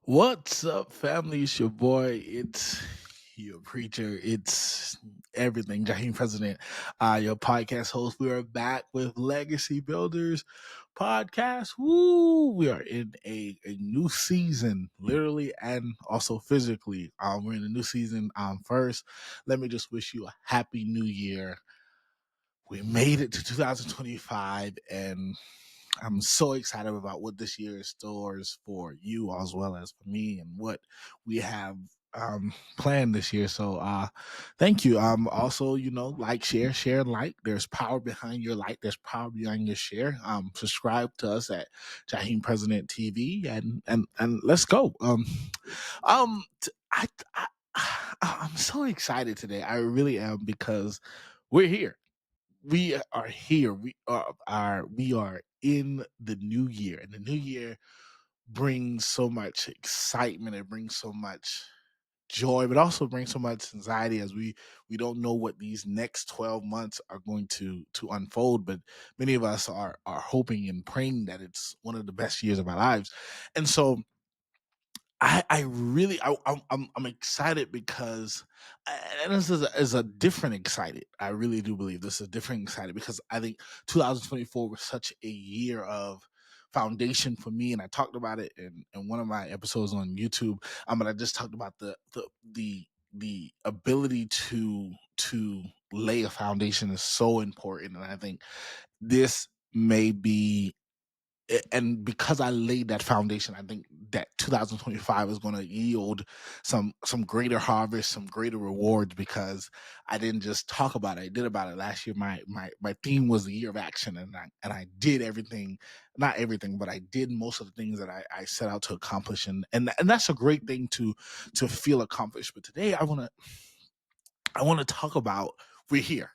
What's up, family? It's your boy. It's your preacher. It's everything. Jaheim President, your podcast host. We are back with Legacy Builders podcast. Woo! We are in a new season, literally and also physically. We're in a new season. First, let me just wish you a happy new year. We made it to 2025, and I'm so excited about what this year stores for you as well as for me and what we have planned this year. So thank you. Also, like, share, and like. There's power behind your like, there's power behind your share. Subscribe to us at Jaheim President TV and let's go. I I'm so excited today. I really am because we're here. We are here. We are in the new year, and the new year brings so much excitement. It brings so much joy, but also brings so much anxiety as we don't know what these next 12 months are going to unfold. But many of us are hoping and praying that it's one of the best years of our lives, and so I really I'm excited because and this is a different excited. I really do believe this is a different excited because I think 2024 was such a year of foundation for me, and I talked about it in one of my episodes on YouTube. But I just talked about the ability to lay a foundation is so important, and I think this may be and because I laid that foundation, I think that 2025 is going to yield some greater harvest, some greater rewards because I didn't just talk about it. I did about it last year. My theme was the year of action, and I did everything, not everything, but I did most of the things that I set out to accomplish, and that's a great thing to feel accomplished. But today I want to talk about we're here.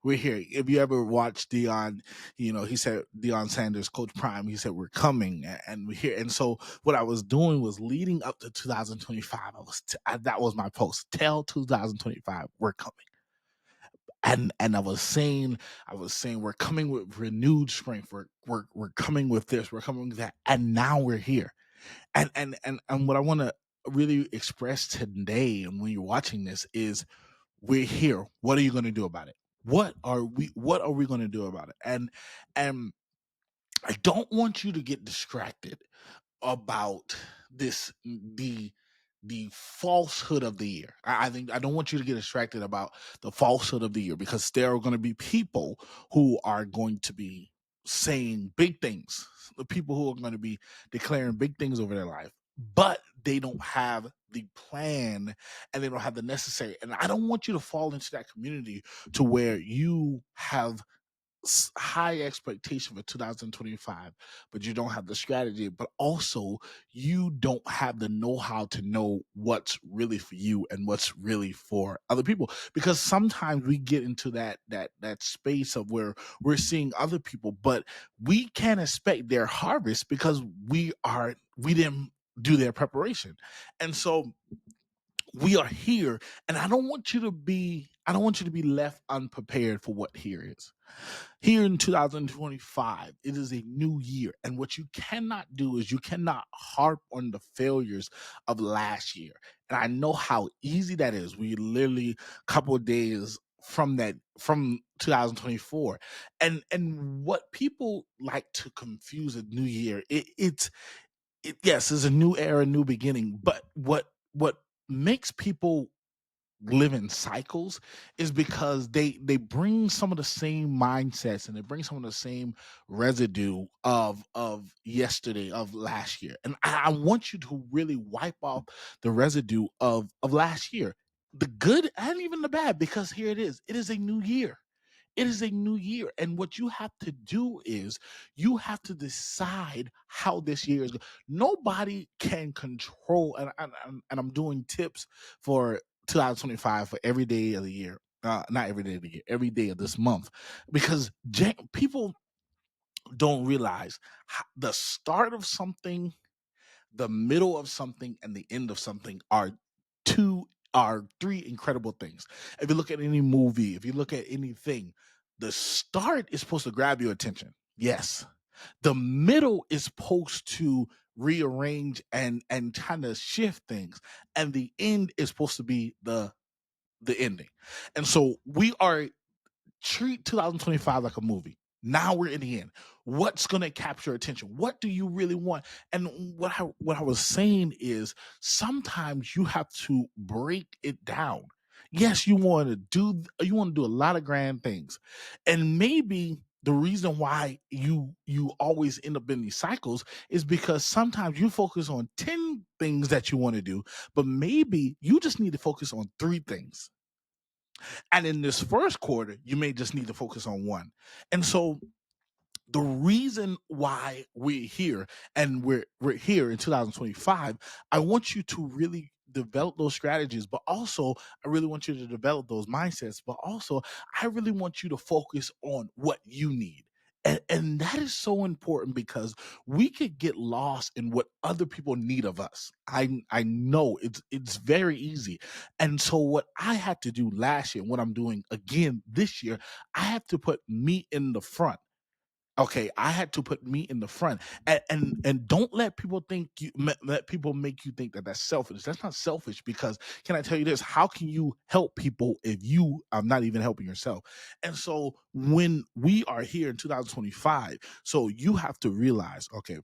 We're here. If you ever watched Dion, he said Dion Sanders, Coach Prime, he said we're coming and we're here. And so what I was doing was leading up to 2025. That was my post. Tell 2025 we're coming. And I was saying we're coming with renewed strength. We're coming with this. We're coming with that. And now we're here. And what I want to really express today, and when you're watching this, is we're here. What are you going to do about it? What are we going to do about it? And I don't want you to get distracted about the falsehood of the year. I think I don't want you to get distracted about the falsehood of the year because there are going to be people who are going to be saying big things. The people who are going to be declaring big things over their life, but they don't have the plan and they don't have the necessary. And I don't want you to fall into that community to where you have high expectation for 2025, but you don't have the strategy, but also you don't have the know-how to know what's really for you and what's really for other people, because sometimes we get into that space of where we're seeing other people, but we can't expect their harvest because we didn't do their preparation. And so we are here, and I don't want you to be left unprepared for what here is. Here in 2025, it is a new year. And what you cannot do is you cannot harp on the failures of last year. And I know how easy that is. We literally a couple of days from 2024. And what people like to confuse a new year, yes, it's a new era, new beginning. But what makes people live in cycles is because they bring some of the same mindsets and they bring some of the same residue of yesterday, of last year, and I want you to really wipe off the residue of last year, the good and even the bad, because here it is a new year. It is a new year. And what you have to do is you have to decide how this year is going. Nobody can control, and I'm doing tips for 2025 for every day of the year. Not every day of the year, every day of this month, because people don't realize the start of something, the middle of something, and the end of something are three incredible things. If you look at any movie, if you look at anything, the start is supposed to grab your attention. Yes. The middle is supposed to rearrange and kind of shift things, and the end is supposed to be the ending. And so we are treat 2025 like a movie. Now we're in the end. What's going to capture attention? What do you really want? And what I was saying is sometimes you have to break it down. Yes, you want to do a lot of grand things. And maybe the reason why you always end up in these cycles is because sometimes you focus on 10 things that you want to do, but maybe you just need to focus on 3 things. And in this first quarter, you may just need to focus on one. And so the reason why we're here and we're here in 2025, I want you to really develop those strategies, but also I really want you to develop those mindsets, but also I really want you to focus on what you need. And that is so important because we could get lost in what other people need of us. I know it's very easy. And so what I had to do last year, what I'm doing again this year, I have to put me in the front. Okay, I had to put me in the front, and don't let people let people make you think that that's selfish. That's not selfish because can I tell you this? How can you help people if you are not even helping yourself? And so when we are here in 2025, so you have to realize, okay,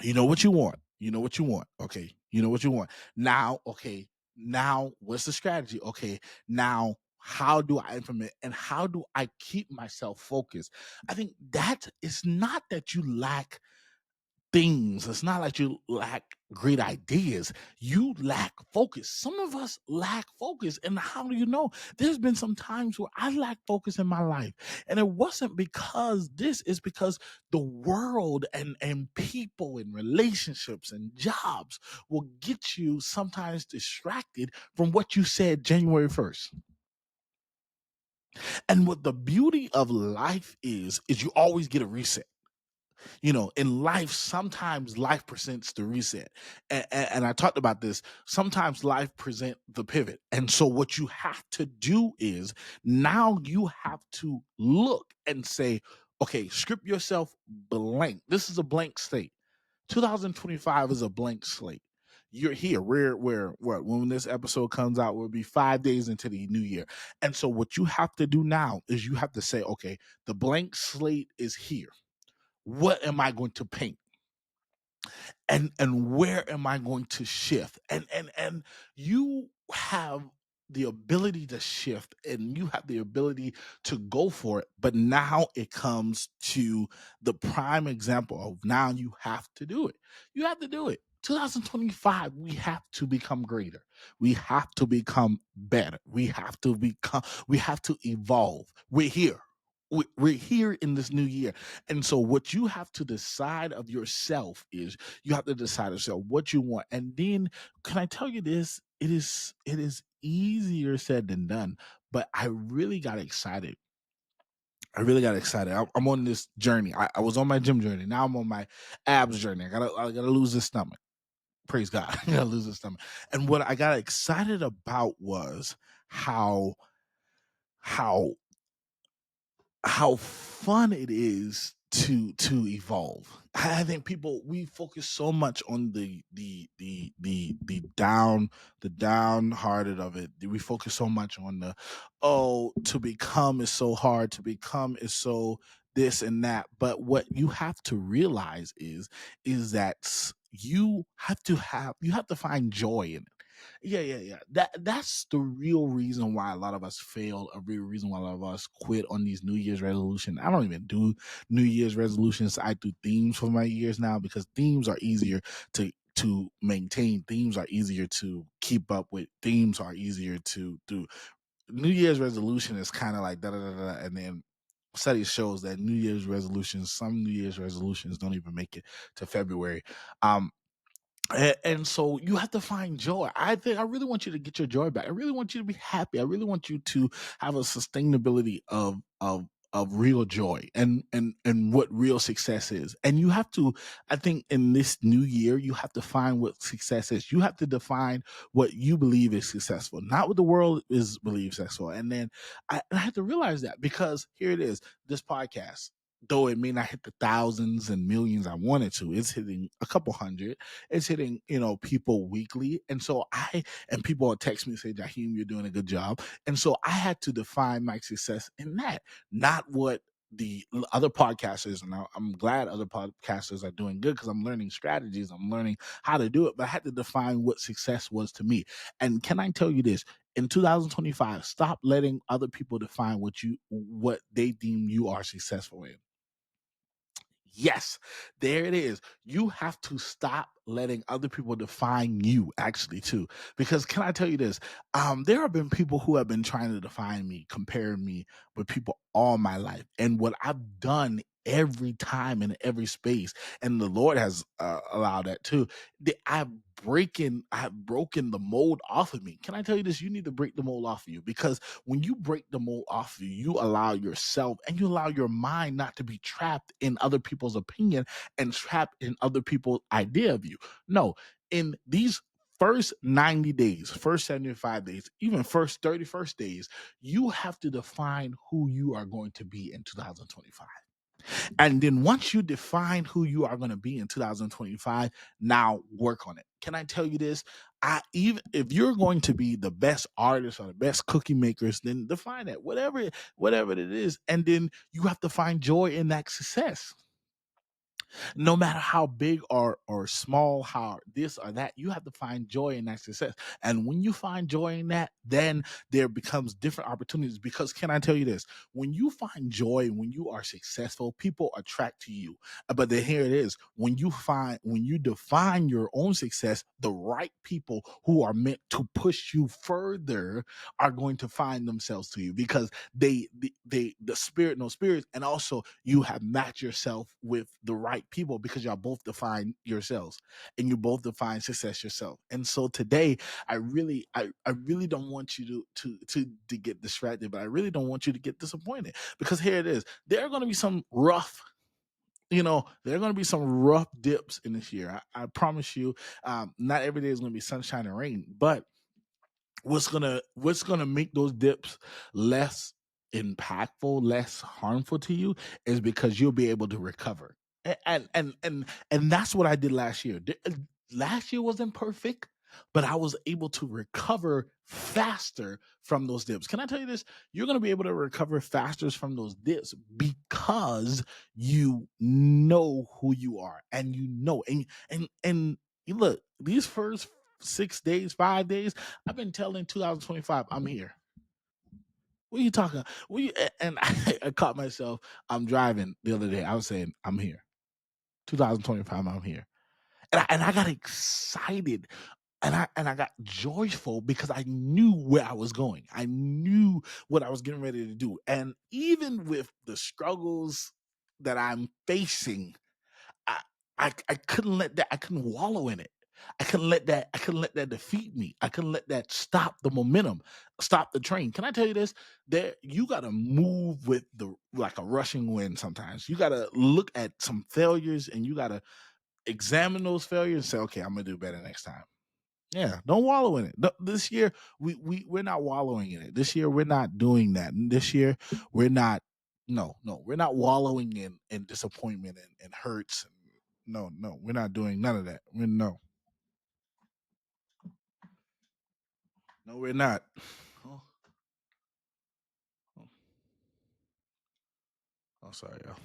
you know what you want. You know what you want. Okay. You know what you want. Now, okay. Now, what's the strategy? Okay. Now, how do I implement and how do I keep myself focused? I think that it's not that you lack things. It's not like you lack great ideas. You lack focus. Some of us lack focus. And how do you know? There's been some times where I lack focus in my life. And it wasn't because this is because the world and people and relationships and jobs will get you sometimes distracted from what you said January 1st. And what the beauty of life is you always get a reset. In life, sometimes life presents the reset. And I talked about this. Sometimes life present the pivot. And so what you have to do is now you have to look and say, okay, strip yourself blank. This is a blank slate. 2025 is a blank slate. You're here. We're what when this episode comes out, we'll be 5 days into the new year. And so what you have to do now is you have to say, okay, the blank slate is here. What am I going to paint? And where am I going to shift? And you have the ability to shift and you have the ability to go for it. But now it comes to the prime example of now you have to do it. You have to do it. 2025, we have to become greater. We have to become better. We have to evolve. We're here. We're here in this new year. And so what you have to decide of yourself is you have to decide yourself what you want. And then can I tell you this? It is easier said than done. But I really got excited. I'm on this journey. I was on my gym journey. Now I'm on my abs journey. I gotta lose this stomach. Praise God. I gotta lose this stomach. And what I got excited about was how how how fun it is to evolve. I think people we focus so much on the downhearted of it. We focus so much on the to become is so hard, to become is so this and that. But what you have to realize is that you have to find joy in it. Yeah. That's the real reason why a lot of us fail. A real reason why a lot of us quit on these New Year's resolutions. I don't even do New Year's resolutions. I do themes for my years now because themes are easier to maintain. Themes are easier to keep up with. Themes are easier to do. New Year's resolution is kind of like da da da da, and then study shows that some New Year's resolutions don't even make it to February. And so you have to find joy. I think I really want you to get your joy back. I really want you to be happy. I really want you to have a sustainability of real joy and what real success is. And you have to, I think in this new year, you have to find what success is. You have to define what you believe is successful, not what the world is believes successful. And then I had to realize that because here it is, this podcast. though it may not hit the thousands and millions I wanted to, it's hitting a couple hundred. It's hitting, people weekly. And so and people will text me and say, Jaheim, you're doing a good job. And so I had to define my success in that, not what the other podcasters, and I'm glad other podcasters are doing good because I'm learning strategies, I'm learning how to do it, but I had to define what success was to me. And can I tell you this? In 2025, stop letting other people define what they deem you are successful in. Yes, there it is. You have to stop letting other people define you, actually, too. Because can I tell you this? There have been people who have been trying to define me, compare me with people all my life. And what I've done every time in every space, and the Lord has allowed that too. I've broken the mold off of me. Can I tell you this? You need to break the mold off of you, because when you break the mold off of you, you allow yourself and you allow your mind not to be trapped in other people's opinion and trapped in other people's idea of you. No, in these first 90 days, first 75 days, even first 31st days, you have to define who you are going to be in 2025. And then once you define who you are going to be in 2025, now work on it. Can I tell you this? I even if you're going to be the best artist or the best cookie makers, then define it, whatever it is, and then you have to find joy in that success, no matter how big or small, how this or that. You have to find joy in that success. And when you find joy in that, then there becomes different opportunities. Because can I tell you this? When you find joy, when you are successful, people attract to you. But then here it is: when you define your own success, the right people who are meant to push you further are going to find themselves to you, because the spirit no spirits, and also you have matched yourself with the right people, because y'all both define yourselves and you both define success yourself. And so today, I really don't want you to get distracted, but I really don't want you to get disappointed, because here it is: there are going to be some rough, there are going to be some rough dips in this year. I promise you. Not every day is going to be sunshine and rain, but what's gonna make those dips less impactful, less harmful to you, is because you'll be able to recover. And that's what I did last year. Last year wasn't perfect, but I was able to recover faster from those dips. Can I tell you this? You're gonna be able to recover faster from those dips because you know who you are, and and you look, these first 6 days, 5 days, I've been telling 2025, I'm here. What are you talking? And I caught myself. I'm driving the other day. I was saying, I'm here. 2025, I'm here. And I got excited, and I got joyful, because I knew where I was going. I knew what I was getting ready to do. And even with the struggles that I'm facing, I, I couldn't let that. I couldn't wallow in it. I couldn't let that defeat me. I couldn't let that stop the momentum, stop the train. Can I tell you this? There, you got to move with the like a rushing wind. Sometimes you got to look at some failures, and you got to examine those failures and say, okay, I'm gonna do better next time. Yeah, don't wallow in it. This year, we're not wallowing in it. This year, we're not doing that. And this year, we're not. No, no, we're not wallowing in disappointment and hurts. No, no, we're not doing none of that. No, no, we're not. Oh, oh, oh, sorry, y'all.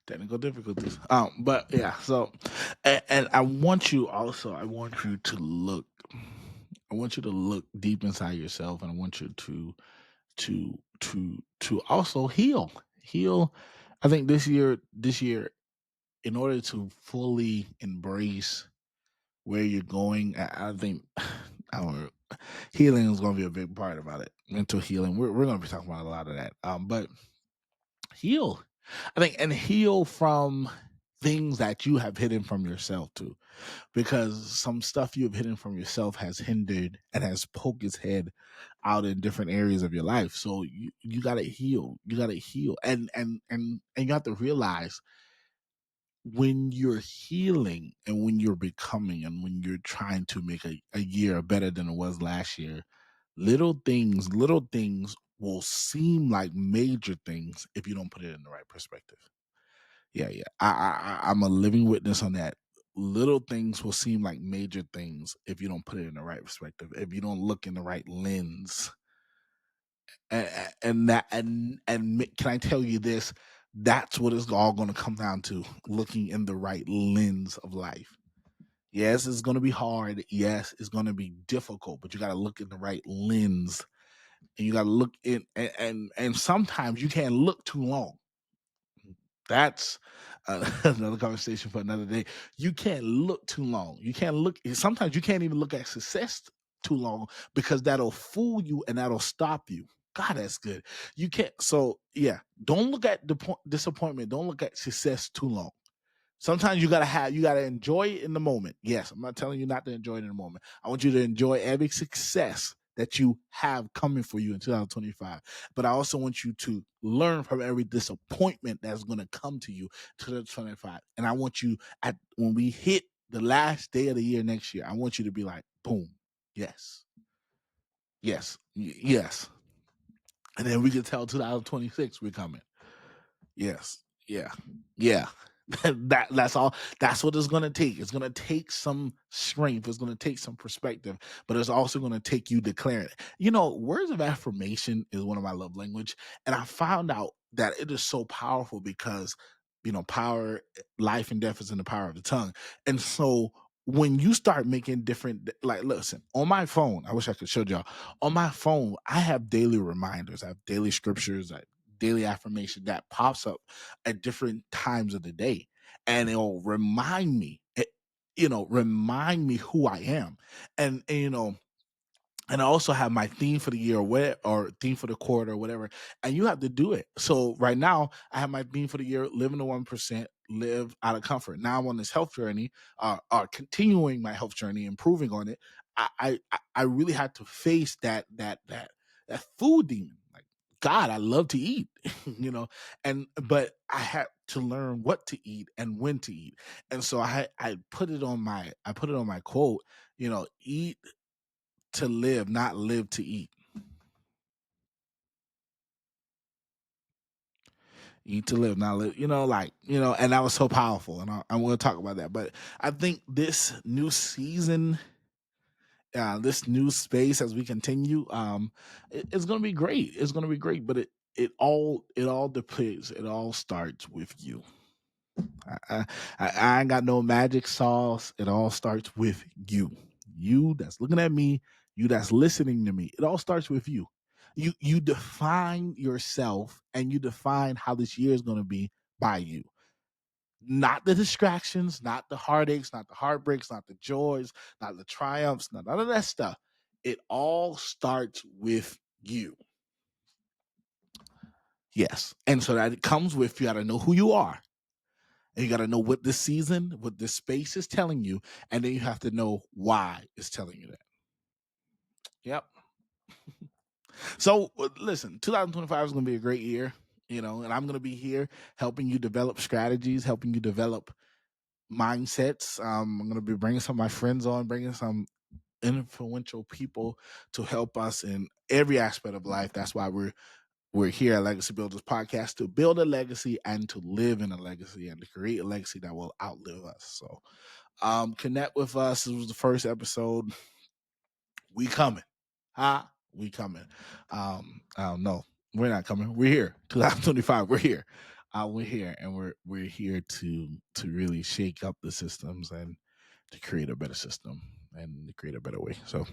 Technical difficulties. But yeah. So, and I want you also. I want you to look. I want you to look deep inside yourself, and I want you to also heal. I think this year, in order to fully embrace where you're going, I think our healing is going to be a big part about it. Mental healing, we're going to be talking about a lot of that. But heal, I think, and heal from things that you have hidden from yourself too, because some stuff you've hidden from yourself has hindered and has poked its head out in different areas of your life. So you got to heal. You got to heal, and you have to realize, when you're healing and when you're becoming and when you're trying to make a year better than it was last year, little things will seem like major things if you don't put it in the right perspective. Yeah, yeah. I'm a living witness on that. Little things will seem like major things if you don't put it in the right perspective, if you don't look in the right lens. Can I tell you this? That's what it's all going to come down to: looking in the right lens of life. Yes, it's going to be hard. Yes, it's going to be difficult, but you got to look in the right lens, and you got to look in, and sometimes you can't look too long. That's another conversation for another day. You can't look too long. You can't look. Sometimes you can't even look at success too long, because that'll fool you and that'll stop you. God, that's good. You can't. So yeah, don't look at disappointment. Don't look at success too long. Sometimes you gotta enjoy it in the moment. Yes, I'm not telling you not to enjoy it in the moment. I want you to enjoy every success that you have coming for you in 2025. But I also want you to learn from every disappointment that's gonna come to you in 2025. And I want you, at when we hit the last day of the year next year, I want you to be like, boom, yes, yes, yes. And then we can tell 2026 we're coming. Yes. Yeah. Yeah. That's all. That's what it's gonna take. It's gonna take some strength. It's gonna take some perspective, but it's also gonna take you declaring it. Words of affirmation is one of my love language, and I found out that it is so powerful because power, life and death is in the power of the tongue, and so when you start making different, like, listen, on my phone, I wish I could show y'all. On my phone, I have daily reminders. I have daily scriptures. Daily affirmation that pops up at different times of the day, and it'll remind me who I am. And I also have my theme for the year, or theme for the quarter, or whatever. And you have to do it. So right now, I have my theme for the year: live in the 1%, live out of comfort. Now I'm on this health journey, continuing my health journey, improving on it. I really had to face that food demon. Like, God, I love to eat, but I had to learn what to eat and when to eat. And so I put it on my quote, eat to live, not live to eat. Eat to live, not live. And that was so powerful. And I'm going to talk about that. But I think this new season, this new space as we continue, it's going to be great. It's going to be great. But it all depends. It all starts with you. I ain't got no magic sauce. It all starts with you. You that's looking at me, you that's listening to me. It all starts with you. You define yourself, and you define how this year is going to be by you. Not the distractions, not the heartaches, not the heartbreaks, not the joys, not the triumphs, not none of that stuff. It all starts with you. Yes. And so that it comes with, you got to know who you are. And you got to know what this season, what this space is telling you. And then you have to know why it's telling you that. Yep. So listen, 2025 is going to be a great year, and I'm going to be here helping you develop strategies, helping you develop mindsets. I'm going to be bringing some of my friends on, bringing some influential people to help us in every aspect of life. That's why we're here at Legacy Builders Podcast, to build a legacy and to live in a legacy and to create a legacy that will outlive us. So connect with us. This was the first episode. We coming. Huh? We coming. No, we're not coming. We're here. 2025. We're here. We're here, and we're here to really shake up the systems and to create a better system and to create a better way. So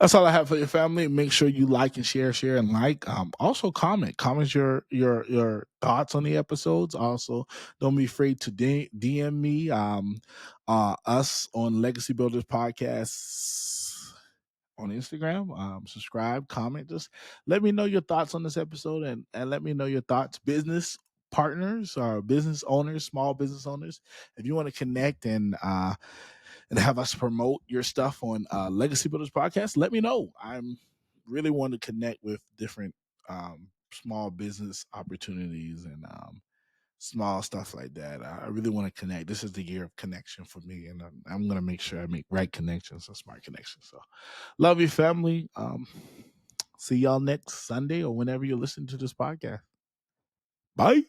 that's all I have for your family. Make sure you like and share and like. Also comment your thoughts on the episodes. Also, don't be afraid to DM me. Us on Legacy Builders Podcast on Instagram. Subscribe, comment, just let me know your thoughts on this episode, and let me know your thoughts. Business partners or business owners, small business owners, if you want to connect and have us promote your stuff on Legacy Builders Podcast, let me know. I'm really want to connect with different small business opportunities and small stuff like that. I really want to connect. This is the year of connection for me, and I'm going to make sure I make right connections and smart connections. So love you, family. See y'all next Sunday or whenever you listen to this podcast. Bye.